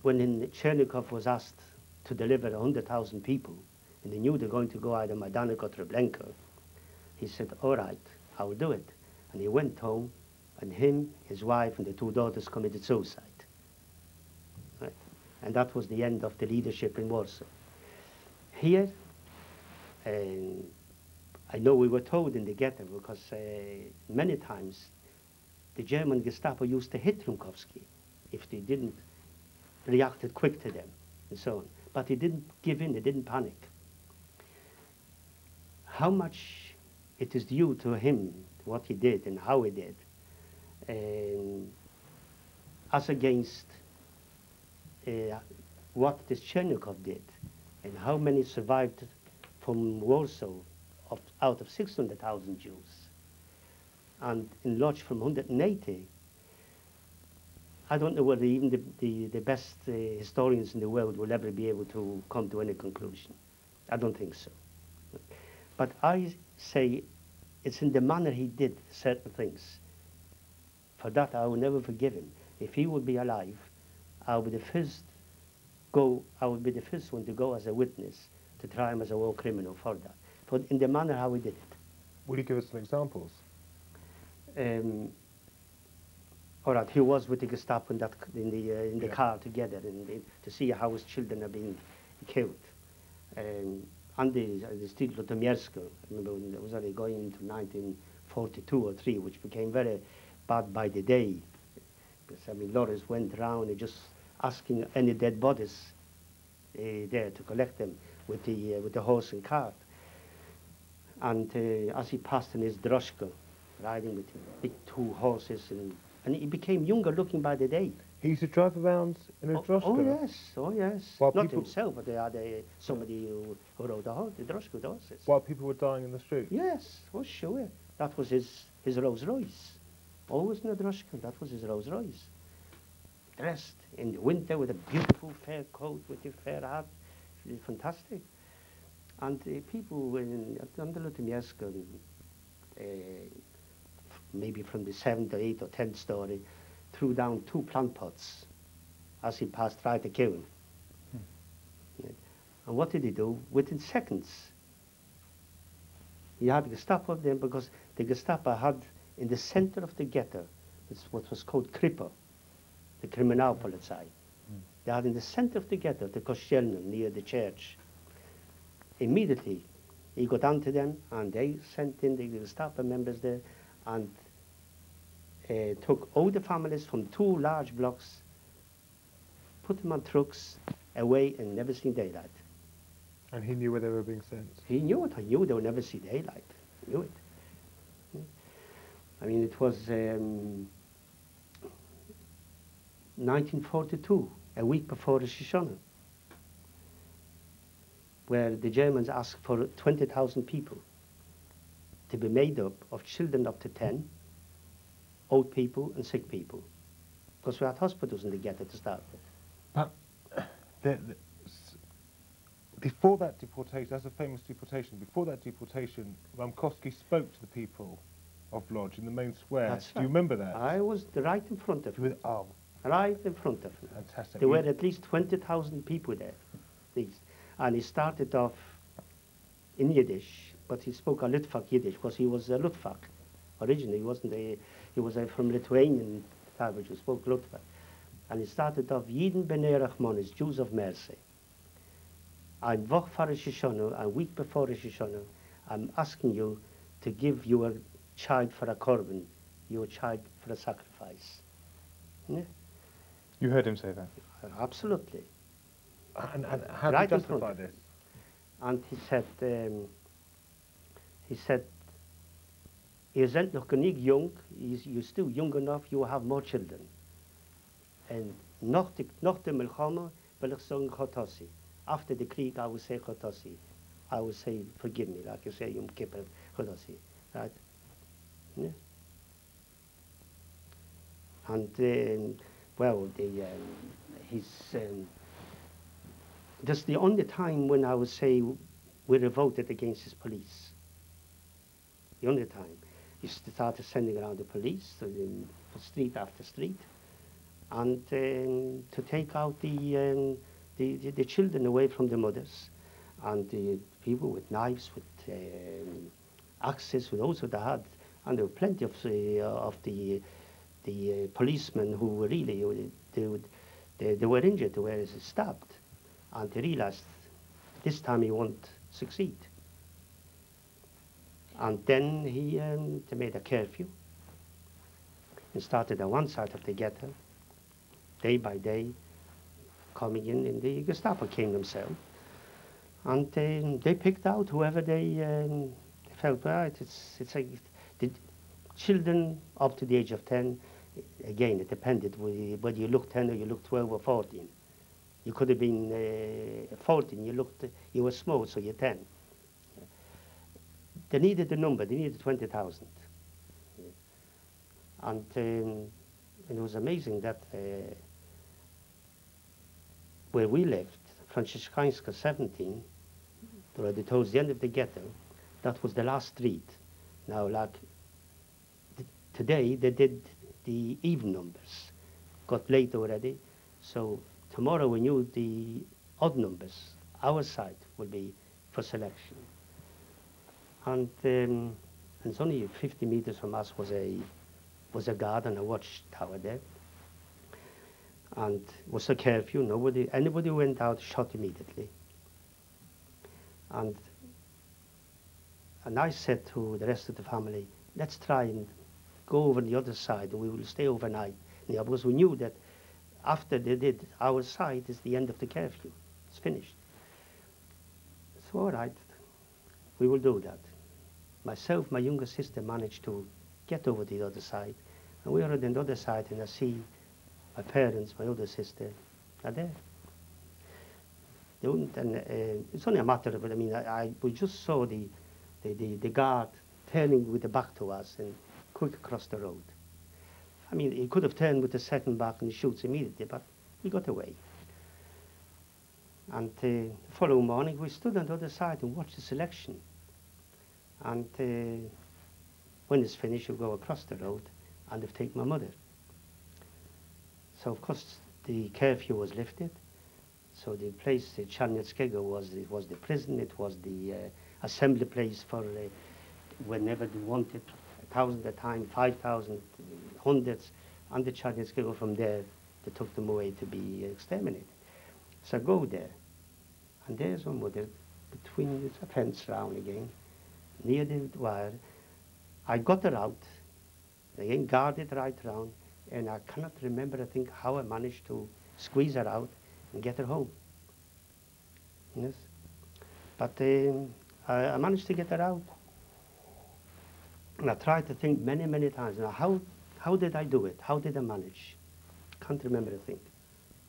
when Chernikov was asked to deliver 100,000 people, and they knew they're going to go either Majdanek or Treblinka, he said, all right, I will do it. And he went home, and him, his wife, and the two daughters committed suicide. Right? And that was the end of the leadership in Warsaw. Here, I know we were told in the ghetto, because many times the German Gestapo used to hit Rumkowski if they didn't react quick to them, and so on. But he didn't give in, he didn't panic. How much it is due to him, what he did and how he did, as against what this Chernikov did, and how many survived from Warsaw out of 600,000 Jews, and enlarged from 180. I don't know whether even the best historians in the world will ever be able to come to any conclusion. I don't think so. But I say it's in the manner he did certain things. For that, I will never forgive him. If he would be alive, I would be the first one to go as a witness to try him as a war criminal for that. For in the manner how he did it. Will you give us some examples? All right, he was with the Gestapo in the car together, to see how his children are being killed. On the street Lutomiersko, I remember when it was only going into 1942 or 3, which became very bad by the day. Because, I mean, lorries went around and just asking any dead bodies there to collect them with the horse and cart. And as he passed in his droshka, riding with big 2 horses, and he became younger looking by the day. He used to drive around in a droshka? Oh yes. While Not himself, but they had somebody who rode the droshka with horses. While people were dying in the street? Yes, oh sure. That was his Rolls Royce. Always in a droshka, that was his Rolls Royce. Dressed in the winter with a beautiful fair coat, with a fair hat. Fantastic. And people on the Lutomierska, maybe from the 7th or 8th or 10th story, threw down 2 plant pots as he passed right to kill him. Yeah. And what did he do? Within seconds, he had the Gestapo of them, because the Gestapo had in the center of the ghetto what was called Kripo, the Kriminalpolizei. They had in the center of the ghetto the Kościelny, near the church. Immediately, he got onto them, and they sent in the Gestapo members there, and took all the families from 2 large blocks, put them on trucks, away, and never seen daylight. And he knew where they were being sent? He knew it. I knew they would never see daylight. He knew it. I mean, it was 1942, a week before Rosh Hashanah, where the Germans asked for 20,000 people to be made up of children up to 10, old people and sick people, because we had hospitals in the ghetto to start with. But before that deportation, that's a famous deportation, before that deportation, Rumkowski spoke to the people of Lodz in the main square. That's Do you remember that? I was right in front of him. Oh. Right in front of him. Fantastic. There were at least 20,000 people there. And he started off in Yiddish, but he spoke a Litvak Yiddish, because he was a Litvak. Originally, he was from Lithuanian language, who spoke Litvak. And he started off, Yidden b'nei Rachmanis, Jews of mercy. I'm Woch for Rosh Hashanah, a week before Rosh Hashanah, I'm asking you to give your child for a korban, your child for a sacrifice. Yeah? You heard him say that? Absolutely. And how do you justify this? And he said, ihr seid noch genug jung, you're still young enough, you will have more children. And nach der Milchama will ich sagen Chotossi. After the Krieg, I will say Chotossi. I will say, forgive me, like you say, Yom Kippur, Chotossi. Right? Yeah. And, well, that's the only time when I would say we revolted against his police. The only time. He started sending around the police to street after street. and to take out the children away from the mothers, and the people with knives, with axes, with also they had, and there were plenty of the policemen who were really they were injured, they were stabbed, and they realized this time he won't succeed. And then they made a curfew and started on one side of the ghetto, day by day, coming in, and the Gestapo came themselves. And they picked out whoever they felt right. It's like the children up to the age of 10, again, it depended whether you looked 10 or you looked 12 or 14. You could have been 14, you were small, so you're 10. They needed the number, they needed 20,000. And it was amazing that where we lived, Franciszkańska 17, already towards the end of the ghetto, that was the last street. Now, like, today they did the even numbers, got late already, so tomorrow we knew the odd numbers, our side will be for selection. And it's only 50 meters from us was a guard and a watchtower there. And it was a curfew, anybody who went out shot immediately. And I said to the rest of the family, let's try and go over the other side and we will stay overnight. Because we knew that after they did, our side is the end of the curfew. It's finished. So all right, we will do that. Myself, my younger sister managed to get over to the other side. And we are on the other side and I see my parents, my older sister, are there. It's only a matter of, we just saw the guard turning with the back to us and quick across the road. He could have turned with the second back and he shoots immediately, but we got away. And the following morning, we stood on the other side and watched the selection. And when it's finished, you go across the road and they've taken my mother. So, of course, the curfew was lifted. So the place, the Czarnieckiego, was the prison. It was the assembly place for whenever they wanted, 1,000 at a time, 5,000, hundreds. And the Czarnieckiego, from there, they took them away to be exterminated. So I go there, and there's my mother between the fence round again, near the wire. I got her out, again guarded right round, and I cannot remember, I think, how I managed to squeeze her out and get her home. Yes. But I managed to get her out. And I tried to think many, many times, now how did I do it? How did I manage? Can't remember a thing.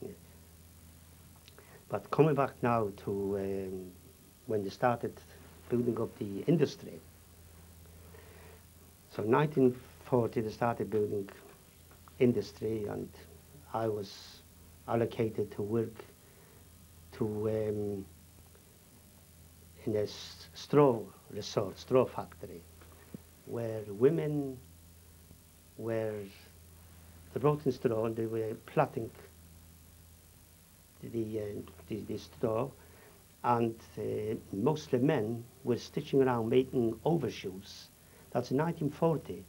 Yeah. But coming back now to when they started building up the industry. So 1940 they started building industry, and I was allocated to work in a straw resort, straw factory, where women were rotten straw and they were plaiting the straw, and mostly men were stitching around making overshoes. That's in 1940.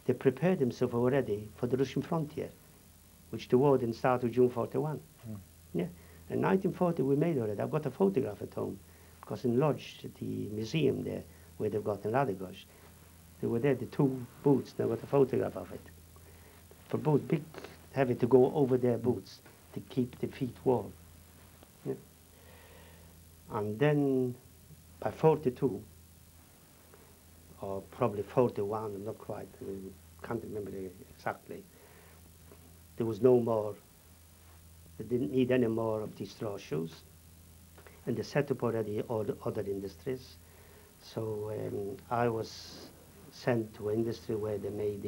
They prepared themselves already for the Russian frontier, which the war didn't start with June 41. Yeah. In 1940 we made already. I've got a photograph at home, because in Lodz, the museum there, where they've got in Radegos, they were there, the two boots, and I've got a photograph of it. For boots, big, heavy to go over their boots to keep the feet warm. Yeah. And then by 42, or probably 41, I'm not quite, can't remember exactly, there was no more, they didn't need any more of these straw shoes, and they set up already all the other industries. So I was sent to industry where they made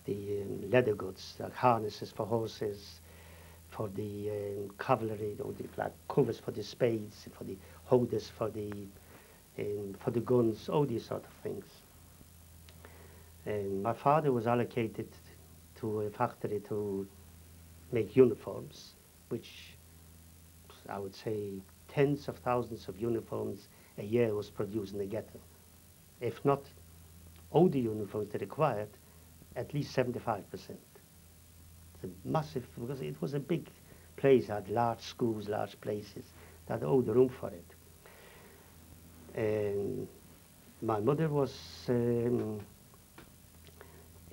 the leather goods, like harnesses for horses, for the cavalry, like covers for the spades, for the holders, for the guns, all these sort of things. And my father was allocated to a factory to make uniforms, which I would say tens of thousands of uniforms a year was produced in the ghetto. If not all the uniforms they required, at least 75%. It's a massive, because it was a big place, had large schools, large places, that had all the room for it. And my mother was in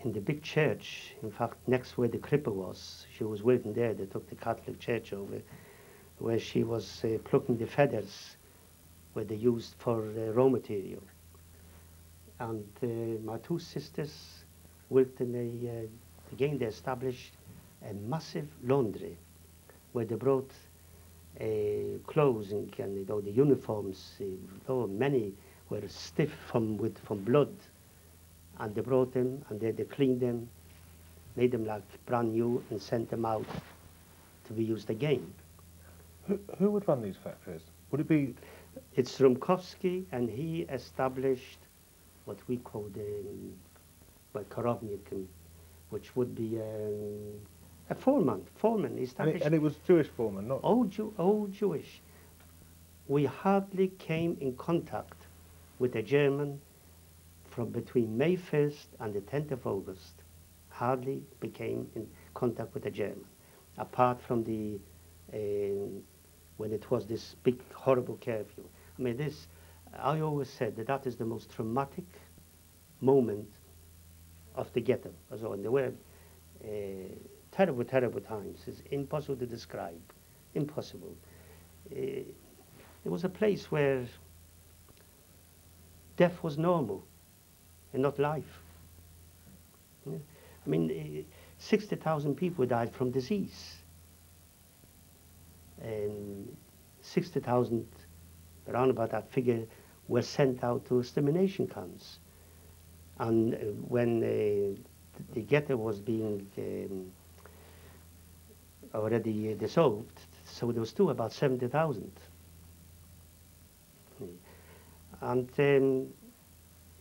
the big church, in fact, next where the cripple was. She was working there. They took the Catholic church over, where she was plucking the feathers, where they used for raw material. And my two sisters worked in again they established a massive laundry, where they brought clothes and the uniforms, though many were stiff from blood, and they brought them and they cleaned them, made them like brand new, and sent them out to be used again. Who would run these factories? Would it be? It's Rumkowski, and he established what we call the Korownik, which would be a foreman. Established. And it was Jewish foreman, not all Jewish. We hardly came in contact with a German from between May 1st and the 10th of August. Hardly became in contact with a German, apart from the when it was this big horrible curfew. I mean, I always said that is the most traumatic moment of the ghetto. So, and there were terrible, terrible times. It's impossible to describe. Impossible. It was a place where death was normal and not life. Yeah. I mean, 60,000 people died from disease. And 60,000, around about that figure, were sent out to extermination camps. And when the ghetto was being already dissolved, so there was still about 70,000. And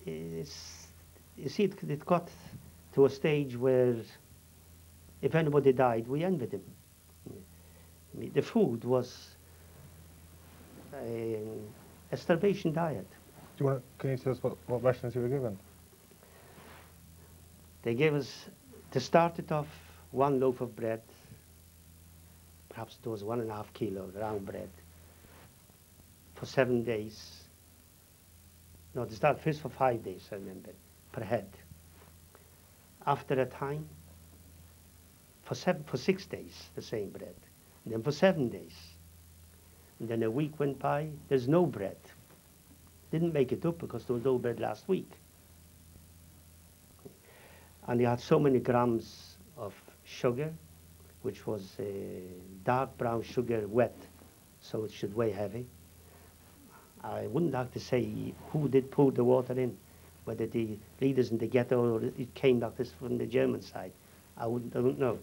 you see, it got to a stage where if anybody died, we envied him. I mean, the food was a starvation diet. Can you tell us what rations you were given? They gave us, to start it off, one loaf of bread, perhaps it was 1.5 kilos round bread, for 7 days. No, they started first for 5 days, I remember, per head. After a time, for 6 days, the same bread. And then for 7 days. And then a week went by, there's no bread. Didn't make it up because there was no bread last week. And they had so many grams of sugar, which was dark brown sugar, wet, so it should weigh heavy. I wouldn't like to say who did pour the water in, whether the leaders in the ghetto or it came like this from the German side. I don't know.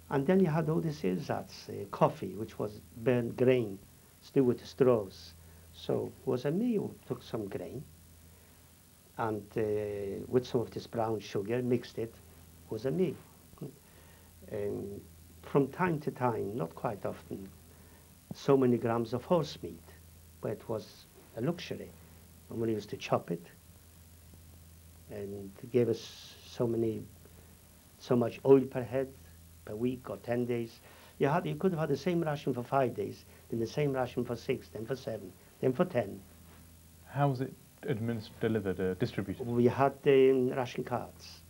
And then you had all these ersatz, coffee, which was burnt grain, still with the straws. So it was a meal, took some grain, and with some of this brown sugar, mixed it, was a meal. From time to time, not quite often, so many grams of horse meat, but it was a luxury. And we used to chop it, and it gave us so much oil per head, per week or 10 days. You could have had the same ration for 5 days, then the same ration for 6, then for 7, then for 10. How was it delivered, distributed? We had the ration cards.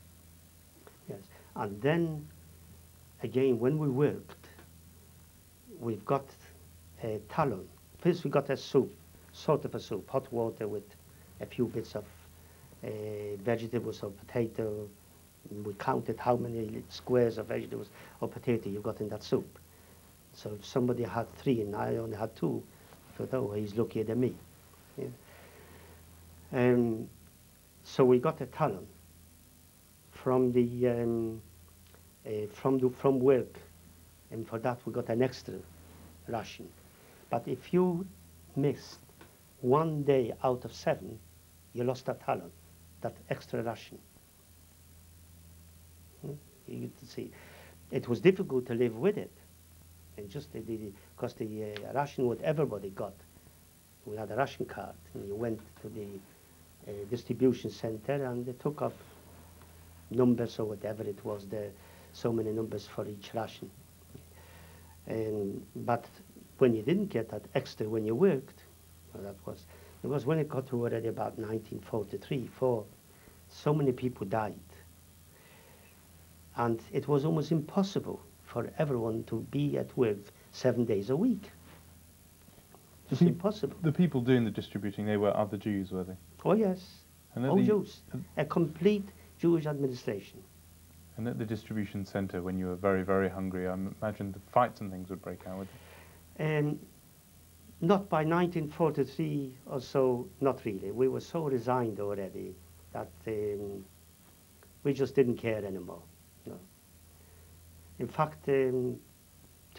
Yes, and then again, when we worked, we've got a talon. First we got a soup, sort of a soup, hot water with a few bits of vegetables or potato. We counted how many squares of vegetables or potato you got in that soup. So if somebody had 3 and I only had 2, I thought, oh, he's luckier than me. Yeah. So we got a talon from from work, and for that we got an extra ration. But if you missed 1 day out of 7, you lost that talon, that extra ration. You get to see. it was difficult to live with it. And just because the ration what everybody got. We had a ration card, and you went to the distribution center, and they took up numbers or whatever it was there, so many numbers for each ration. But when you didn't get that extra when you worked, well, it was when it got to already about 1943, so many people died. And it was almost impossible for everyone to be at work 7 days a week. Just impossible. The people doing the distributing, they were other Jews, were they? Oh yes, And all Jews. A complete Jewish administration. And at the distribution centre, when you were very, very hungry, I imagine the fights and things would break out, would they? Not by 1943 or so, not really. We were so resigned already that we just didn't care anymore. No. In fact, to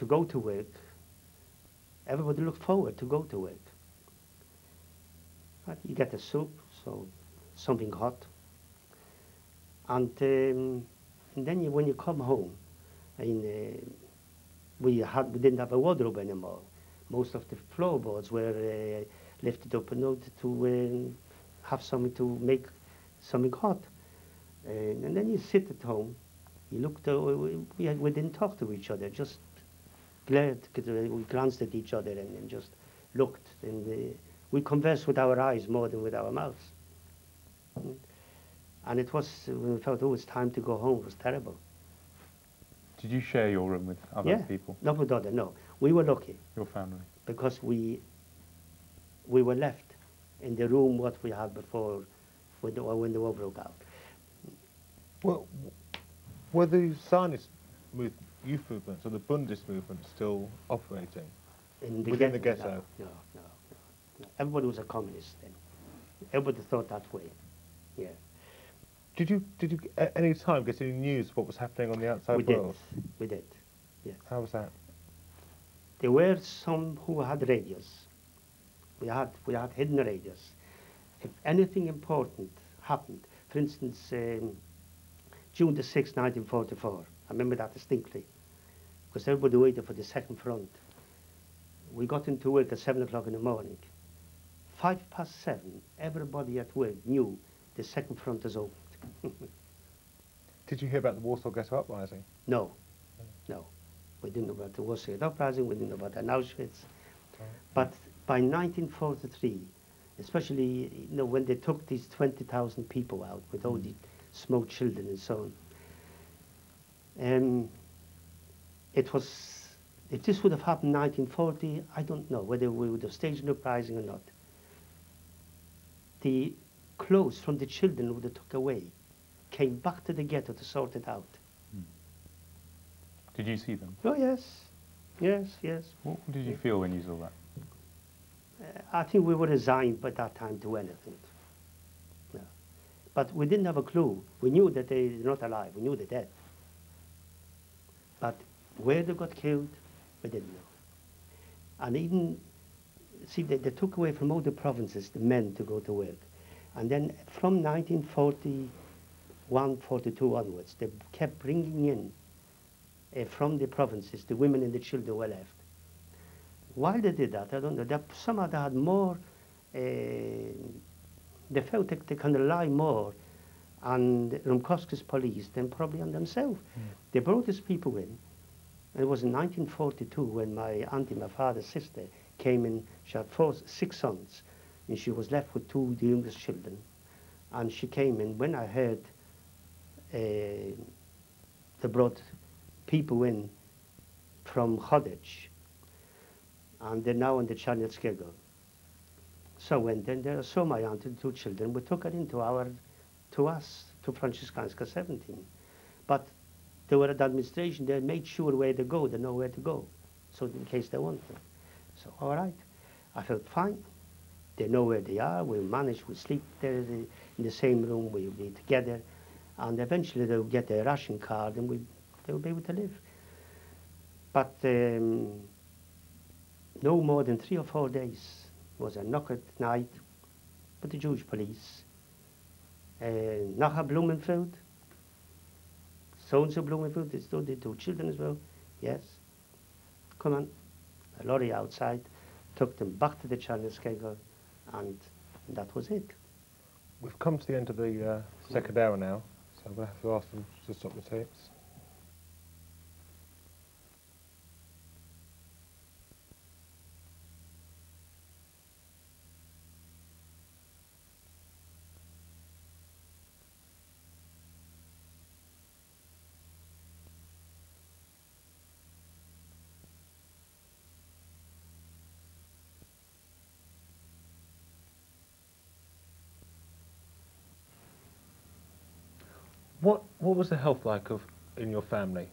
go to work, everybody looked forward to go to work. But you get a soup, so something hot. And then when you come home, we didn't have a wardrobe anymore. Most of the floorboards were lifted up in order to have something to make something hot. And then you sit at home, you looked, we didn't talk to each other, just we glanced at each other and just looked. And we conversed with our eyes more than with our mouths. And it was, we felt, oh, it's time to go home. It was terrible. Did you share your room with other people? Not with others, no. We were lucky. Your family? Because we were left in the room what we had before when the war broke out. Well, were the Zionist youth movements or the Bundist movement still operating within the ghetto? No. Everybody was a communist then. Everybody thought that way. Yeah. Did you at any time get any news of what was happening on the outside world? We did. Yes. How was that? There were some who had radios. We had hidden radios. If anything important happened, for instance, June the 6th, 1944, I remember that distinctly, because everybody waited for the second front. We got into work at 7 o'clock in the morning. 7:05, everybody at work knew the second front is opened. Did you hear about the Warsaw Ghetto Uprising? No. We didn't know about the Warsaw Ghetto Uprising, we didn't know about Auschwitz. But by 1943, especially when they took these 20,000 people out with all the small children and so on, it was, if this would have happened in 1940, I don't know whether we would have staged an uprising or not. The clothes from the children who they took away came back to the ghetto to sort it out. Did you see them? Oh, yes. What did you feel when you saw that? I think we were resigned by that time to anything. No. But we didn't have a clue. We knew that they were not alive. We knew they're dead. But where they got killed, we didn't know. And even, see, they took away from all the provinces the men to go to work. And then from 1941, 42 onwards, they kept bringing in from the provinces the women and the children were left. Why they did that, I don't know. Somehow they had more, they felt that they can rely more on Rumkowski's police than probably on themselves. They brought these people in. And it was in 1942 when my auntie, my father's sister, came in. She had 6 sons, and she was left with 2 the youngest children. And she came in. When I heard they brought people in from Chodec, and they're now on the Czarnieckiego. So when then there saw my aunt and 2 children, we took her into to Franciszkanska 17. But they were at the administration, they made sure where to go, they know where to go, so in case they want them. So, all right, I felt fine. They know where they are, we manage, we sleep there in the same room, we'll be together, and eventually they'll get their ration card and they'll be able to live. But no more than 3 or 4 days was a knock at night with the Jewish police. Nachher Blumenfeld, so-and-so Bloomingfield, they still did 2 children as well. Yes. Come on. A lorry outside, took them back to the Channel Schedule, and that was it. We've come to the end of the second hour now, so I'm going to have to ask them to stop the tapes. What was the health like in your family?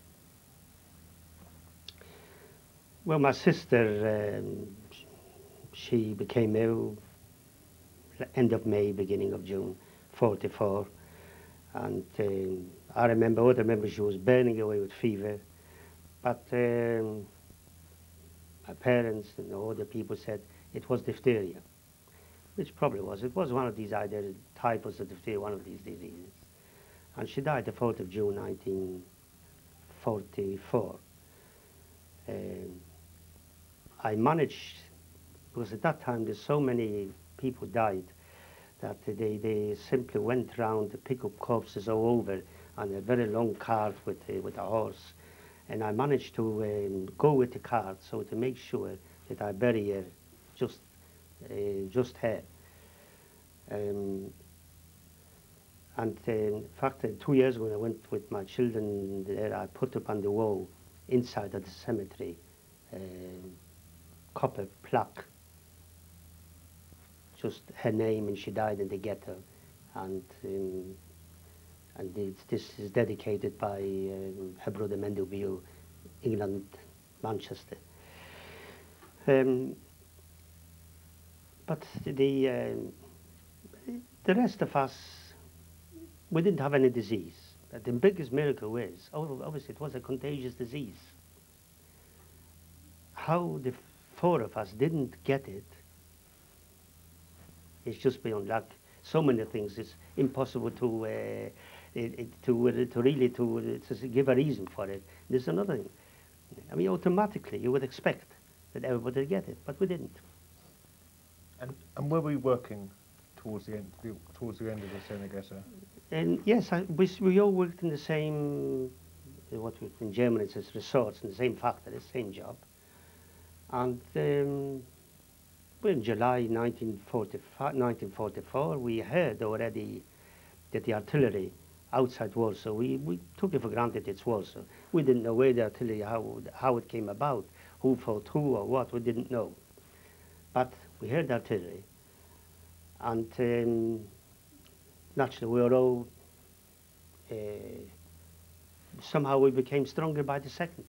Well, my sister, she became ill end of May, beginning of June, 44. And I remember she was burning away with fever. But my parents and all the people said it was diphtheria, which probably was. It was one of these either typhus or diphtheria, one of these diseases. And she died the 4th of June, 1944. I managed, because at that time there's so many people died that they simply went round to pick up corpses all over on a very long cart with a horse. And I managed to go with the cart so to make sure that I bury her just her. And in fact, 2 years ago when I went with my children there, I put up on the wall inside of the cemetery copper plaque, just her name, and she died in the ghetto. And this is dedicated by her brother Mendel, Beale, England, Manchester. But the rest of us, we didn't have any disease. The biggest miracle is, obviously, it was a contagious disease. How the 4 of us didn't get it is just beyond luck. So many things, it's impossible to really give a reason for it. There's another thing. I mean, automatically you would expect that everybody would get it, but we didn't. And were we working towards the end of the Senate ghetto? And yes, we all worked in the same, what in Germany it says resorts, in the same factory, the same job. And in July 1944, we heard already that the artillery outside Warsaw, we took it for granted it's Warsaw. We didn't know where the artillery, how it came about, who fought who or what, we didn't know. But we heard the artillery, and naturally we were all, somehow we became stronger by the second.